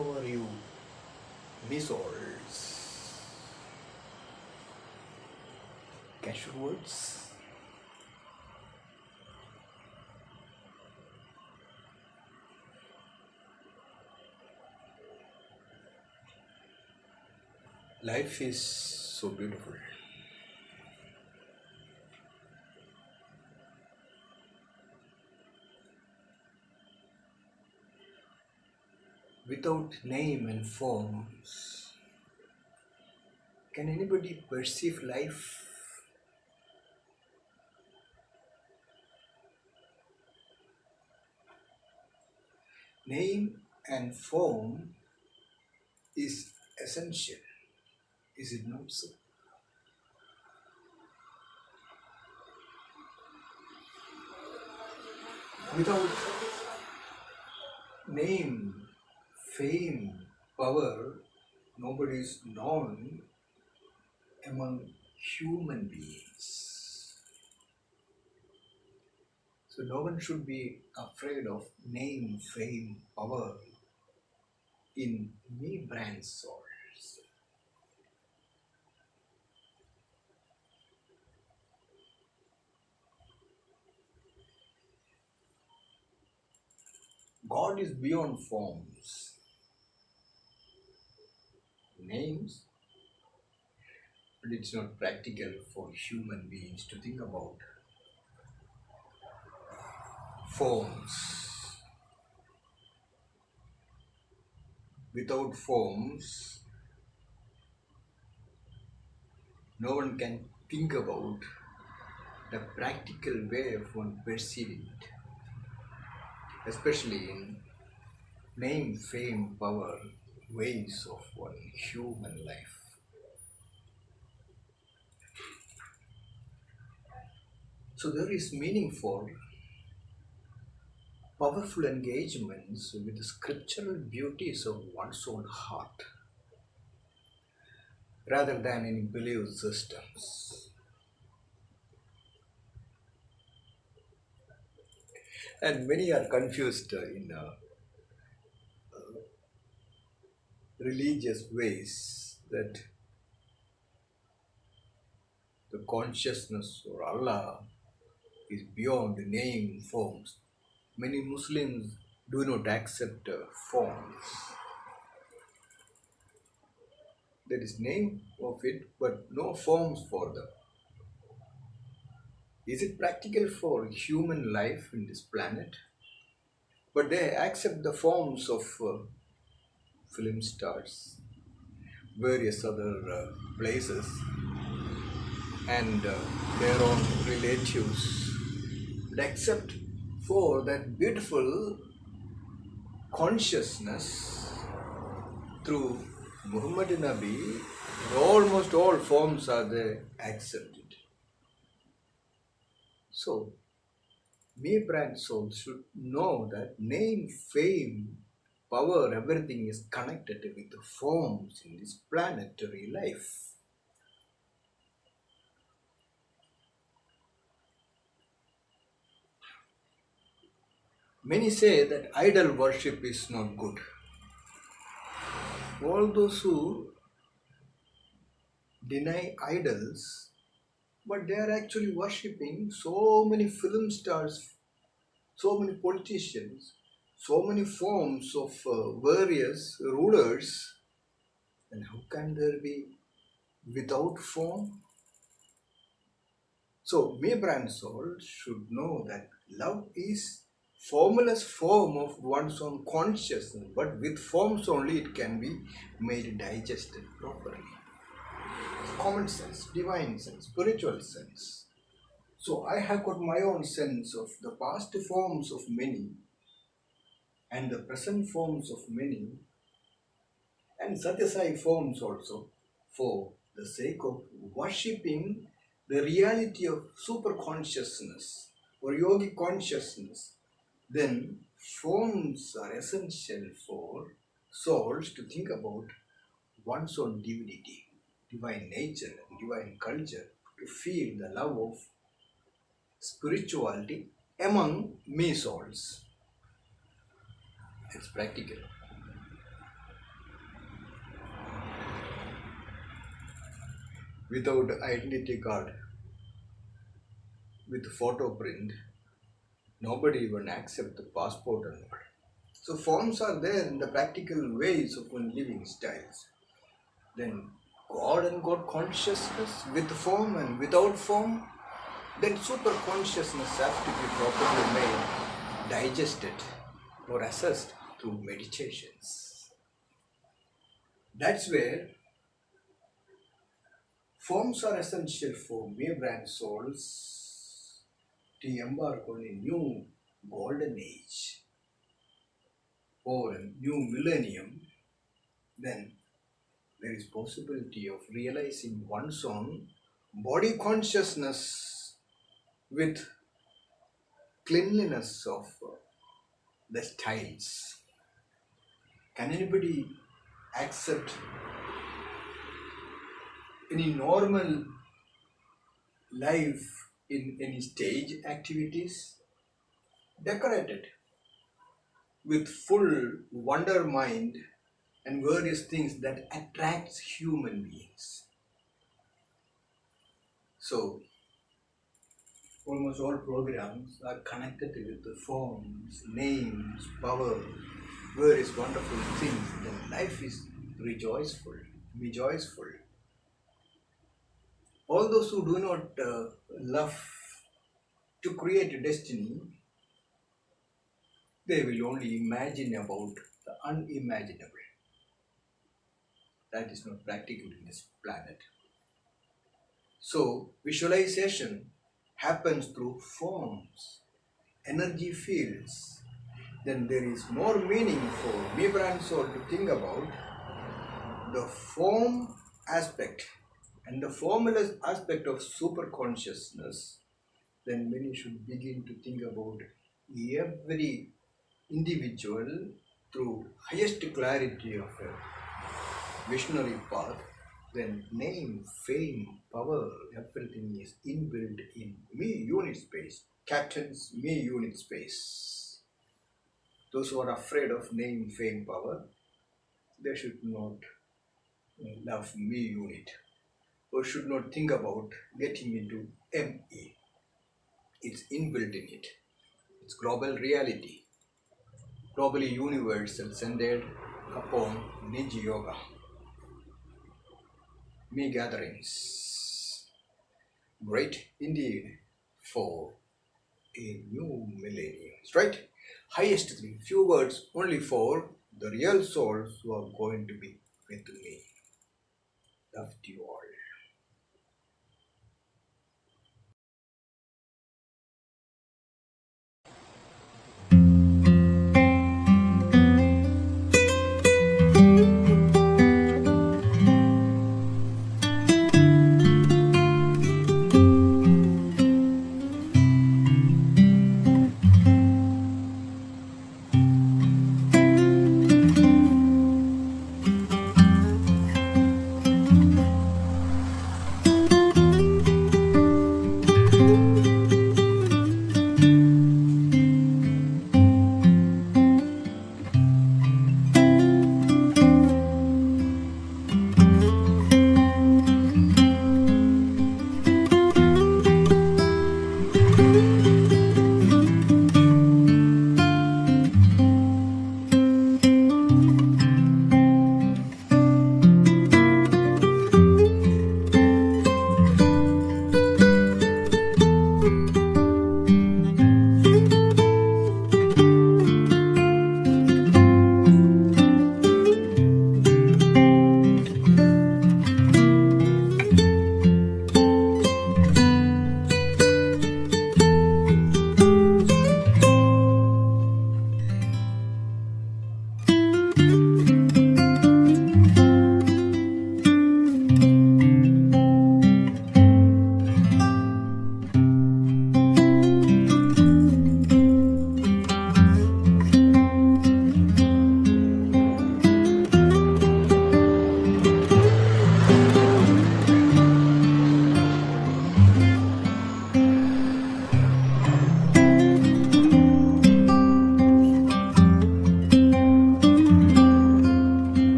How are you, souls? Casual words. Life is so beautiful. Without name and forms, can anybody perceive life? Name and form is essential, is it not so? Without name, fame, power, nobody is known among human beings. So no one should be afraid of name, fame, power in me brand souls. God is beyond forms, names, but it's not practical for human beings to think about forms. Without forms, no one can think about the practical way of one perceiving it, especially in name, fame, power, ways of one human life. So there is meaning for powerful engagements with the scriptural beauties of one's own heart, rather than any belief systems. And many are confused in religious ways that the consciousness or Allah is beyond name, forms. Many Muslims do not accept forms. There is name of it, but no forms for them. Is it practical for human life in this planet? But they accept the forms of film stars, various other places, and their own relatives. But except for that beautiful consciousness through Muhammad Nabi, almost all forms are there accepted. So, me brand souls should know that name, fame, power, everything is connected with the forms in this planetary life. Many say that idol worship is not good. All those who deny idols, but they are actually worshipping so many film stars, so many politicians, so many forms of various rulers, then how can there be without form? So, me brand soul should know that love is formless form of one's own consciousness, but with forms only it can be made digested properly. Common sense, divine sense, spiritual sense. So I have got my own sense of the past forms of many and the present forms of many and Satyasai forms also, for the sake of worshipping the reality of super consciousness or yogic consciousness. Then forms are essential for souls to think about one's own divinity, divine nature, divine culture, to feel the love of spirituality among me souls. It's practical. without identity card, with photo print, nobody even accept the passport and all. So forms are there in the practical ways of living styles. Then God and God consciousness with form and without form, then super consciousness have to be properly made, digested or assessed through meditations. That's where forms are essential for mere brand souls to embark on a new golden age or a new millennium. Then there is possibility of realizing one's own body consciousness with cleanliness of the styles. Can anybody accept any normal life in any stage activities decorated with full wonder mind and various things that attracts human beings? So almost all programs are connected with the forms, names, power, various wonderful things. Then life is rejoiceful. All those who do not love to create a destiny, they will only imagine about the unimaginable. That is not practical in this planet. So visualization happens through forms, energy fields. Then there is more meaning for me brand soul to think about the form aspect and the formless aspect of super consciousness. Then many should begin to think about every individual through highest clarity of a visionary path. Then name, fame, power, everything is inbuilt in MEUnit space, Captain's MEUnit space. Those who are afraid of name, fame, power, they should not love MEUnit or should not think about getting into ME. It's inbuilt in it. It's global reality, globally universal, centered upon Niji Yoga. Me gatherings. Great indeed for a new millennium. Right? Highest three, few words only for the real souls who are going to be with me. Love to you all.